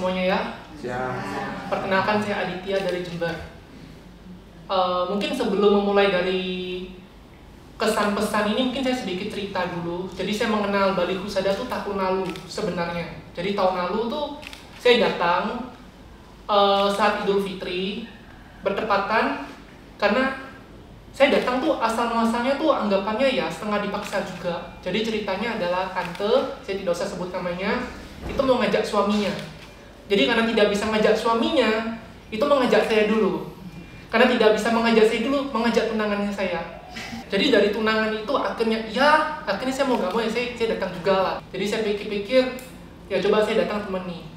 semuanya ya. Siap. Perkenalkan, saya Aditya dari Jember. Mungkin sebelum memulai dari kesan-pesan ini, mungkin saya sedikit cerita dulu. Jadi saya mengenal Bali Husada tuh tahun lalu sebenarnya. Jadi tahun lalu tuh saya datang saat Idul Fitri, bertepatan karena saya datang tuh asal-muasalnya tuh anggapannya ya setengah dipaksa juga. Jadi ceritanya adalah tante, saya tidak usah sebut namanya, itu mau ngajak suaminya. Jadi karena tidak bisa ngajak suaminya, itu mengajak saya dulu. Karena tidak bisa mengajak saya dulu, mengajak tunangannya saya. Jadi dari tunangan itu akhirnya saya mau gak mau ya saya datang juga lah. Jadi saya pikir-pikir, ya coba saya datang temani.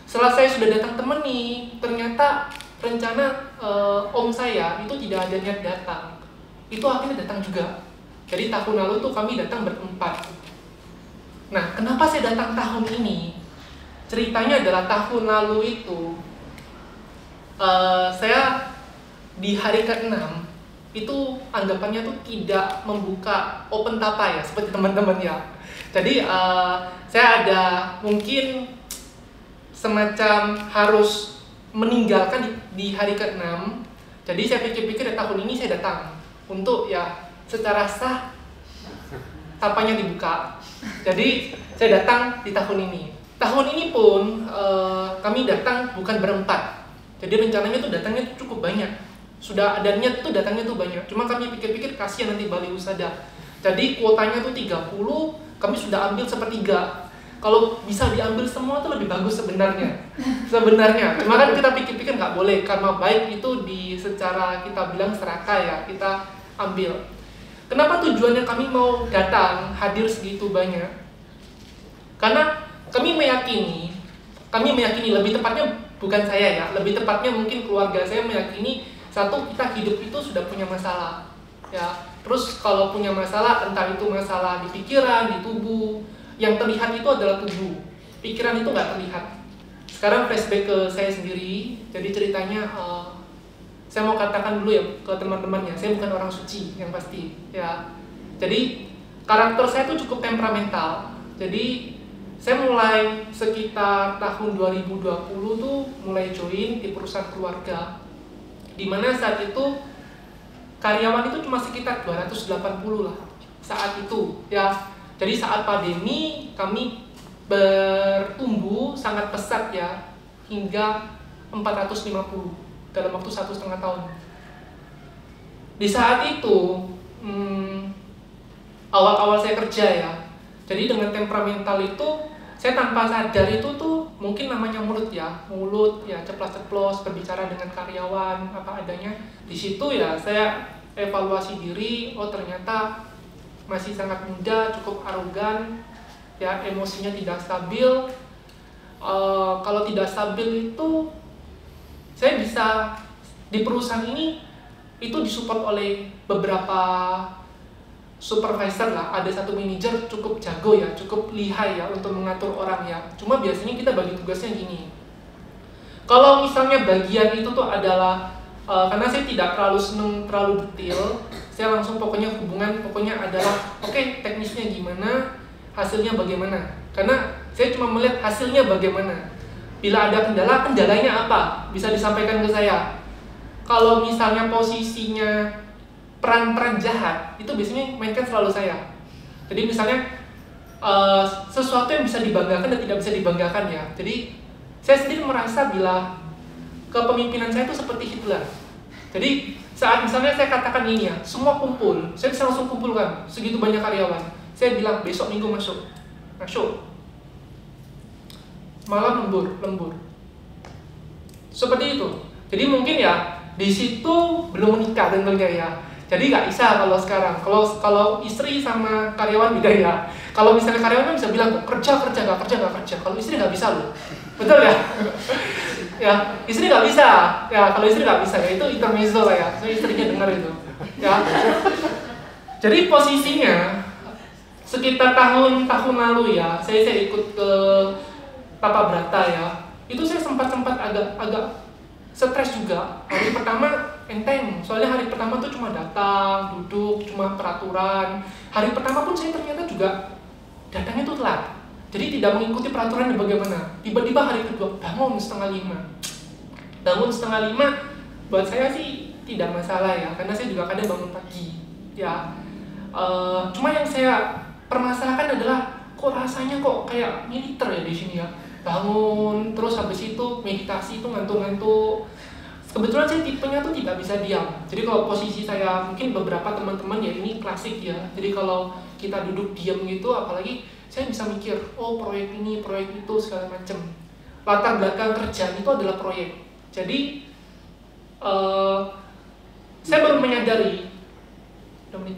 Setelah saya sudah datang temani, ternyata rencana om saya itu tidak ada niat datang. Itu akhirnya datang juga. Jadi tahun lalu tuh kami datang berempat. Nah, kenapa saya datang tahun ini? Ceritanya adalah tahun lalu itu saya di hari ke-6 itu anggapannya tuh tidak membuka open tapa ya, seperti teman-teman ya. Jadi saya ada mungkin semacam harus meninggalkan di hari ke-6. Jadi saya pikir-pikir tahun ini saya datang untuk ya secara sah tapanya dibuka. Jadi saya datang di tahun ini. Tahun ini pun kami datang bukan berempat. Jadi rencananya tuh datangnya tuh cukup banyak. Sudah ada niat tuh datangnya tuh banyak. Cuma kami pikir-pikir kasihan nanti Bali Husada. Jadi kuotanya tuh 30, kami sudah ambil sepertiga. Kalau bisa diambil semua tuh lebih bagus sebenarnya. Cuma kan kita pikir-pikir nggak boleh, karena baik itu secara kita bilang serakah ya, kita ambil. Kenapa tujuannya kami mau datang, hadir segitu banyak? Karena kami meyakini lebih tepatnya bukan saya ya, lebih tepatnya mungkin keluarga saya meyakini, satu, kita hidup itu sudah punya masalah ya. Terus kalau punya masalah, entah itu masalah di pikiran, di tubuh, yang terlihat itu adalah tubuh, pikiran itu nggak terlihat. Sekarang flashback ke saya sendiri. Jadi ceritanya saya mau katakan dulu ya ke teman-temannya, saya bukan orang suci yang pasti ya. Jadi karakter saya tuh cukup temperamental. Jadi saya mulai sekitar tahun 2020 tuh mulai join di perusahaan keluarga, dimana saat itu karyawan itu cuma sekitar 280 lah saat itu ya. Jadi saat pandemi kami bertumbuh sangat pesat ya, hingga 450 dalam waktu 1,5 tahun. Di saat itu awal-awal saya kerja ya, jadi dengan temperamental itu saya tanpa sadar itu tuh mungkin namanya mulut ya ceplas-ceplos berbicara dengan karyawan apa adanya. Di situ ya saya evaluasi diri, oh ternyata masih sangat muda, cukup arogan ya, emosinya tidak stabil. Kalau tidak stabil itu saya bisa di perusahaan ini itu disupport oleh beberapa supervisor lah. Ada satu manajer cukup jago ya, cukup lihai ya untuk mengatur orang ya. Cuma biasanya kita bagi tugasnya gini. Kalau misalnya bagian itu tuh adalah karena saya tidak terlalu seneng terlalu detail, saya langsung pokoknya adalah oke, teknisnya gimana, hasilnya bagaimana. Karena saya cuma melihat hasilnya bagaimana. Bila ada kendala, kendalanya apa? Bisa disampaikan ke saya. Kalau misalnya posisinya peran-peran jahat, itu biasanya mainkan selalu saya. Jadi misalnya sesuatu yang bisa dibanggakan dan tidak bisa dibanggakan ya. Jadi saya sendiri merasa bila kepemimpinan saya itu seperti Hitler. Jadi saat misalnya saya katakan ini ya, semua kumpul, saya bisa langsung kumpulkan segitu banyak karyawan. Saya bilang besok minggu masuk. Malam lembur. Seperti itu. Jadi mungkin ya di situ belum menikah tentunya ya. Jadi nggak bisa kalau sekarang. Kalau istri sama karyawan beda ya. Kalau misalnya karyawan kan bisa bilang kerja. Kalau istri nggak bisa loh. Betul ya? Ya, istri nggak bisa. Ya, kalau istri nggak bisa ya itu intermezzo lah ya. So istrinya dengar itu. Ya. Jadi posisinya sekitar tahun lalu ya, saya ikut ke Tapa Brata ya. Itu saya sempat agak stres juga. Hari pertama enteng, soalnya hari pertama tuh cuma datang, duduk, cuma peraturan. Hari pertama pun saya ternyata juga datangnya tuh telat. Jadi tidak mengikuti peraturan yang bagaimana. Tiba-tiba hari kedua bangun 4:30. Bangun 4:30 buat saya sih tidak masalah ya, karena saya juga kadang bangun pagi ya. Cuma yang saya permasalahkan adalah kok rasanya kok kayak militer ya di sini ya. Bangun terus habis itu meditasi itu ngantuk-ngantuk. Kebetulan saya tipenya tuh tidak bisa diam. Jadi kalau posisi saya, mungkin beberapa teman-teman ya ini klasik ya. Jadi kalau kita duduk diam gitu, apalagi saya bisa mikir, oh proyek ini, proyek itu, segala macam. Latar belakang kerjaan itu adalah proyek. Jadi saya baru menyadari,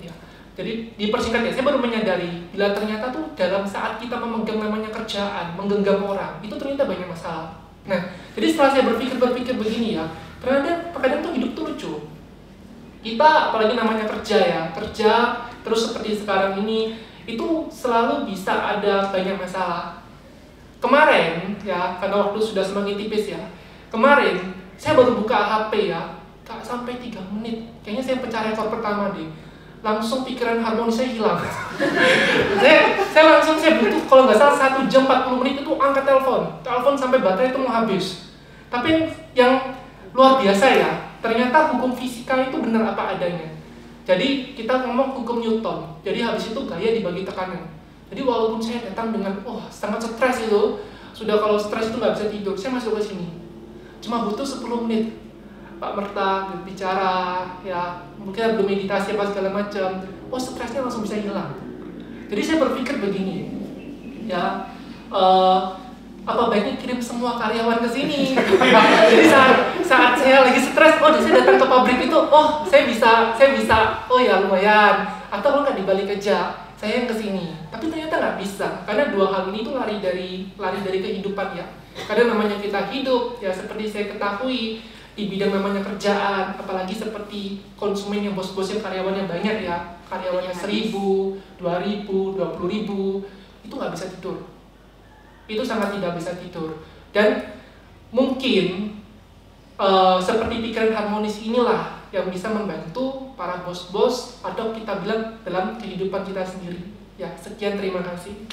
ya. Jadi dipersingkat ya, saya baru menyadari bila ternyata tuh dalam saat kita memegang namanya kerjaan, menggenggam orang, itu ternyata banyak masalah. Nah, jadi setelah saya berpikir begini ya, terkadang tuh hidup tuh lucu. Kita apalagi namanya kerja ya, kerja terus seperti sekarang ini, itu selalu bisa ada banyak masalah. Kemarin ya, karena waktu sudah semakin tipis ya, kemarin saya baru buka HP ya, gak sampai 3 menit, kayaknya saya pecah rekor pertama deh. Langsung pikiran harmonis saya hilang. saya butuh kalau nggak salah 1 jam 40 menit itu angkat telepon sampai baterai itu mau habis. Tapi yang luar biasa ya, ternyata hukum fisika itu benar apa adanya. Jadi kita ngomong hukum Newton. Jadi habis itu gaya dibagi tekanan. Jadi walaupun saya datang dengan sangat stres itu, sudah kalau stres itu nggak bisa tidur, saya masuk ke sini. Cuma butuh 10 menit. Pak Merta berbicara, ya mungkin belum meditasi apa segala macam. Stresnya langsung bisa hilang. Jadi saya berpikir begini, ya apa baiknya kirim semua karyawan ke sini. Jadi saat saya lagi stres, saya datang ke pabrik itu, saya bisa, ya lumayan. Atau kalau nggak dibalik kerja, saya yang ke sini. Tapi ternyata nggak bisa, karena dua hal ini tuh lari dari kehidupan ya. Karena namanya kita hidup, ya seperti saya ketahui di bidang namanya kerjaan, apalagi seperti konsumen yang bos-bosnya karyawannya banyak ya, karyawannya 1.000, 2.000, 20.000, itu nggak bisa tidur. Itu sangat tidak bisa tidur. Dan mungkin seperti pikiran harmonis inilah yang bisa membantu para bos-bos atau kita bilang dalam kehidupan kita sendiri. Ya, sekian, terima kasih.